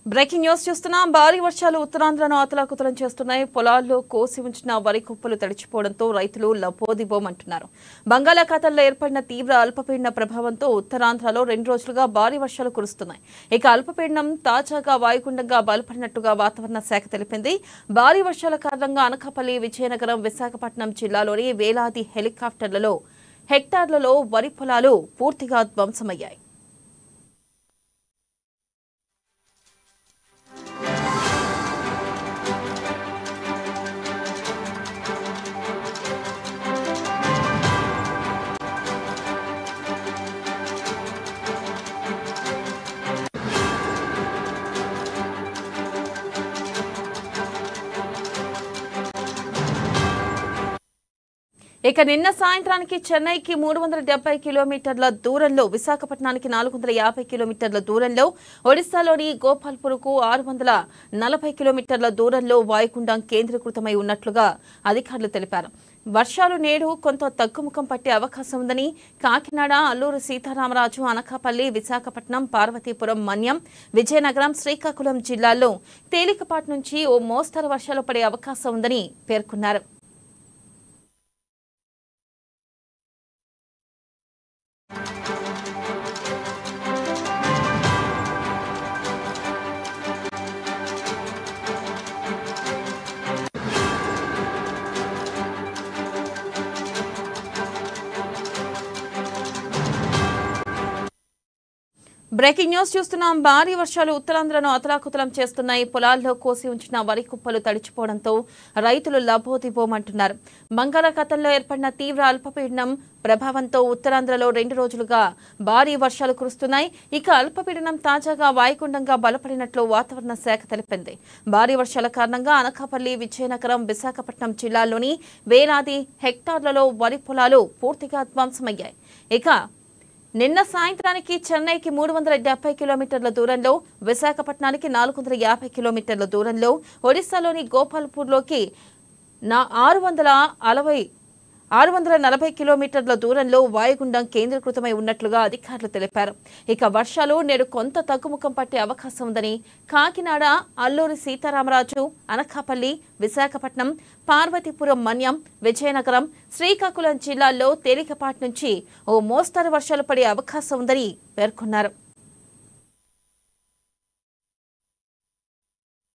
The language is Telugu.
బ్రేకింగ్ న్యూస్ చూస్తున్నాం. భారీ వర్షాలు ఉత్తరాంధ్రను అతలాకుతలం చేస్తున్నాయి. పొలాల్లో కోసి ఉంచిన వరి కుప్పలు తడిచిపోవడంతో రైతులు లబోదిబోమంటున్నారు. బంగాళాఖాతంలో ఏర్పడిన తీవ్ర అల్పపీడన ప్రభావంతో ఉత్తరాంధ్రలో 2 రోజులుగా భారీ వర్షాలు కురుస్తున్నాయి. ఇక అల్పపీడనం తాజాగా వాయుగుండంగా బలపడినట్టుగా వాతావరణ శాఖ తెలిపింది. భారీ వర్షాల కారణంగా అనకాపల్లి, విజయనగరం, విశాఖపట్నం జిల్లాలోని వేలాది హెక్టార్లలో వరి పొలాలు పూర్తిగా ధ్వంసమయ్యాయి. ఇక నిన్న సాయంత్రానికి చెన్నైకి 370 కిలోమీటర్ల దూరంలో, విశాఖపట్నానికి 450 కిలోమీటర్ల దూరంలో, ఒడిశాలోని గోపాల్పూర్కు 640 కిలోమీటర్ల దూరంలో వాయుగుండం కేంద్రీకృతమై ఉన్నట్లుగా అధికారులు తెలిపారు. వర్షాలు నేడు కొంత తగ్గుముఖం పట్టే అవకాశం ఉందని కాకినాడ, అల్లూరు సీతారామరాజు, అనకాపల్లి, విశాఖపట్నం, పార్వతీపురం, మన్యం, విజయనగరం, శ్రీకాకుళం జిల్లాల్లో తేలికపాటి నుంచి ఓ మోస్తరు వర్షాలు పడే అవకాశం ఉందని పేర్కొన్నారు. బ్రేకింగ్ న్యూస్ చూస్తున్నాం. భారీ వర్షాలు ఉత్తరాంధ్రను అతలాకుతలం చేస్తున్నాయి. పొలాల్లో కోసి ఉంచిన వరి కుప్పలు తడిచిపోవడంతో రైతులు లబోదిబోమంటున్నారు. బంగాళాఖాతంలో ఏర్పడిన తీవ్ర అల్పపీడనం ప్రభావంతో ఉత్తరాంధ్రలో 2 రోజులుగా భారీ వర్షాలు కురుస్తున్నాయి. ఇక అల్పపీడనం తాజాగా వాయుగుండంగా బలపడినట్లు వాతావరణ శాఖ తెలిపింది. భారీ వర్షాల కారణంగా అనకాపల్లి, విజయనగరం, విశాఖపట్నం జిల్లాల్లోని వేలాది హెక్టార్లలో వరి పొలాలు పూర్తిగా ధ్వంసమయ్యాయి. ఇక నిన్న సాయంత్రానికి చెన్నైకి 370 కిలోమీటర్ల దూరంలో, విశాఖపట్నానికి 450 కిలోమీటర్ల దూరంలో, ఒడిశాలోని గోపాల్పూర్లోకి 640 కిలోమీటర్ల దూరంలో వాయుగుండం కేంద్రీకృతమై ఉన్నట్లుగా అధికారులు తెలిపారు. ఇక వర్షాలు నేడు కొంత తగ్గుముఖం పట్టే అవకాశం ఉందని కాకినాడ, అల్లూరి సీతారామరాజు, అనకాపల్లి, విశాఖపట్నం, పార్వతీపురం, మన్యం, విజయనగరం, శ్రీకాకుళం జిల్లాల్లో తేలికపాటి నుంచి ఓ మోస్తరు వర్షాలు పడే అవకాశం ఉందని పేర్కొన్నారు.